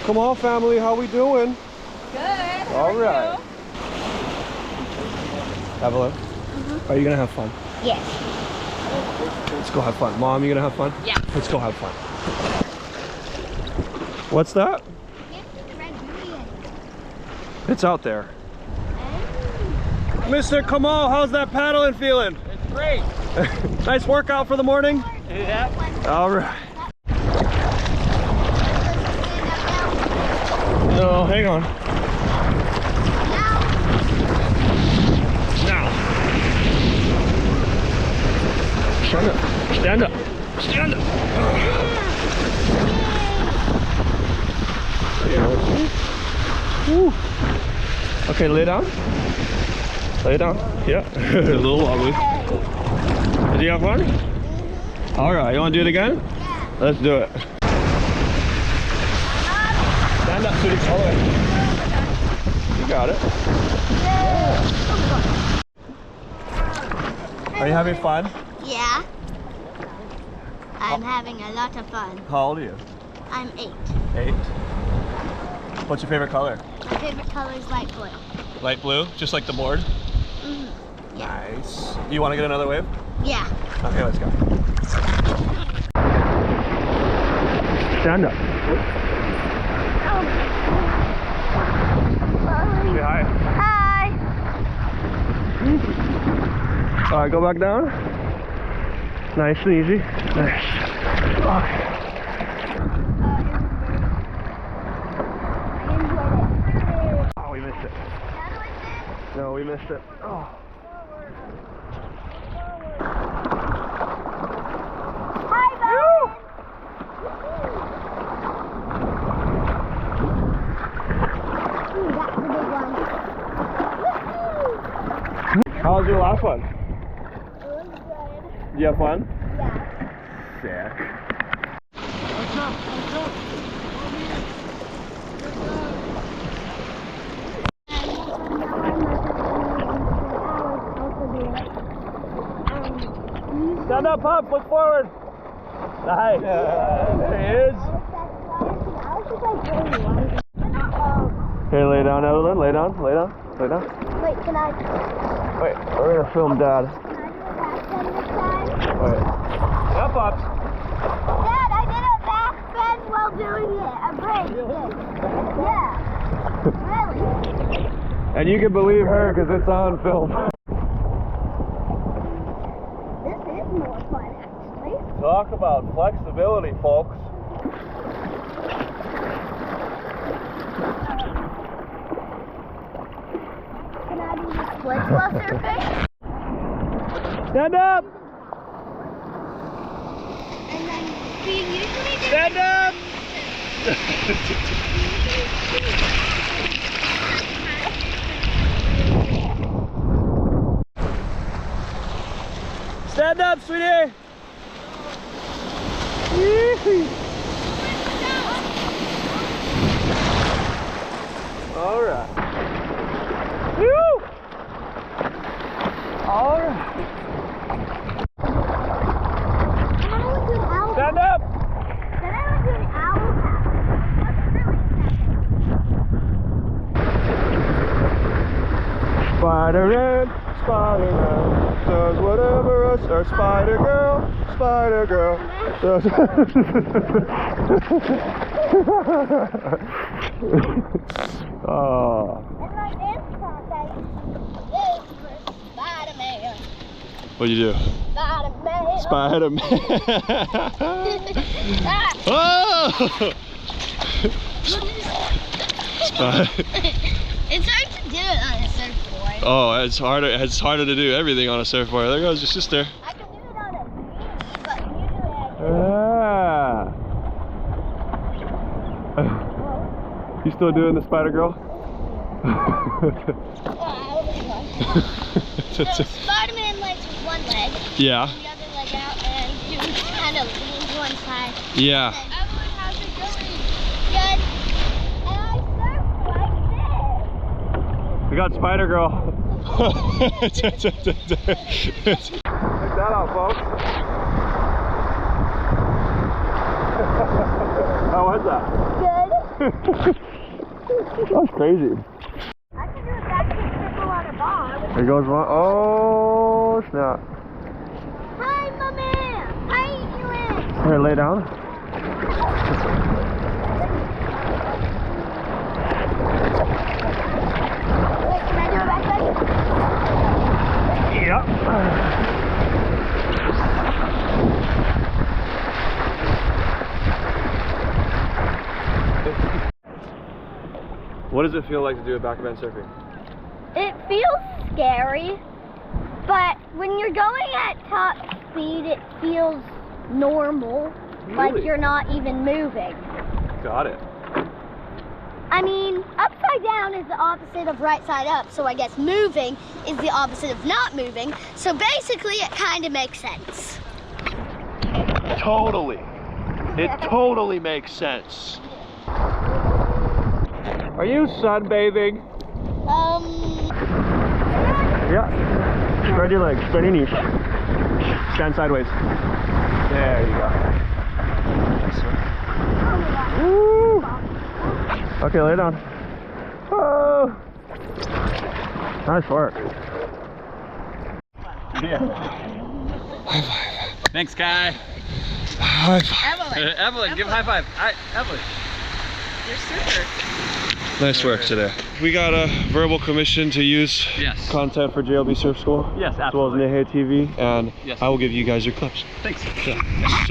Kamal family, how we doing? Good. All right. Evelyn, are you gonna have fun? Yes. Let's go have fun. Mom, you gonna have fun? Yeah. Let's go have fun. What's that? It's out there. Mr. Kamal, how's that paddling feeling? It's great. Nice workout for the morning? Yeah. All right. No, hang on. Now. Stand up. Stand up. Stand up. Woo. Okay, lay down. Lay down. Yeah. A little wobbly. Did you have fun? All right. You want to do it again? Let's do it. Stand up, sweetie. All the way. You got it. Are you having fun? Yeah. I'm having a lot of fun. How old are you? I'm 8. 8. What's your favorite color? My favorite color is light blue. Light blue, just like the board? Mm-hmm. Yeah. Nice. You want to get another wave? Yeah. Okay, let's go. Stand up. Say hi. Hi. All right, go back down. Nice and easy. Nice. Okay. Oh, we missed it. No, we missed it. Oh. Hi, Bowen. That's the big one. How was your last one? It was good. Did you have fun? Yeah. Sick. Stand up, Pop. Look forward. Nice. There he is. Here, lay down, Evelyn. Lay down. Lay down. Lay down. Wait, can I? Wait, we're gonna film Dad. Can I do a back bend this time? Wait. Yeah, Pops. Dad, I did a back bend while doing it. A break. Yeah. Really? And you can believe her because it's on film. This is more fun, actually. Talk about flexibility, folks. Can I do the splits while surfing? Stand up! And then we usually do. Stand up! Stand up, sweetie! Yee-hoo. All right. Woo! All right. Stand up! Then I would do an owl paddle. That's really sad. Spider-Man, Spider-Man does whatever or Spider-Girl does. Oh. And my dance contest is for Spider-Man. What'd you do? Spider-Man. Spider-Man. Oh! It's hard to do it on a surfboard. Oh, it's harder to do everything on a surfboard. There goes your sister. I can do it on a beach, but usually I do. You still doing the Spider-Girl? So Spider-Man legs with one leg, Yeah. the other leg out, and you kind of lean to one side. Yeah. Evelyn, how's it going? Good. And I surf like this. We got Spider-Girl. Check that out, folks. How was that? Good. That's crazy. I can do a backflip triple on a bar. There goes one. Oh, snap. Hi, Mommy. Hi, Elin. Here, lay down. Wait, can I do a backflip? Yep. What does it feel like to do a back-bend surfing? It feels scary, but when you're going at top speed, it feels normal. Like Really? you're not even moving. Got it. I mean, upside down is the opposite of right side up, so I guess moving is the opposite of not moving. So basically, it kind of makes sense. Totally. It totally makes sense. Are you sunbathing? Yeah. Spread your legs. Spread your knees. Stand sideways. There you go. Woo. Okay, lay down. Oh. Nice work. Yeah. Thanks, Kai. High five. Evelyn, give a high five. All right, Evelyn. You're super. Nice work today. We got a verbal commission to use content for JLB Surf School. Yes, as well as absolutely. Nehe TV, and Yes. I will give you guys your clips. Thanks. Yeah. So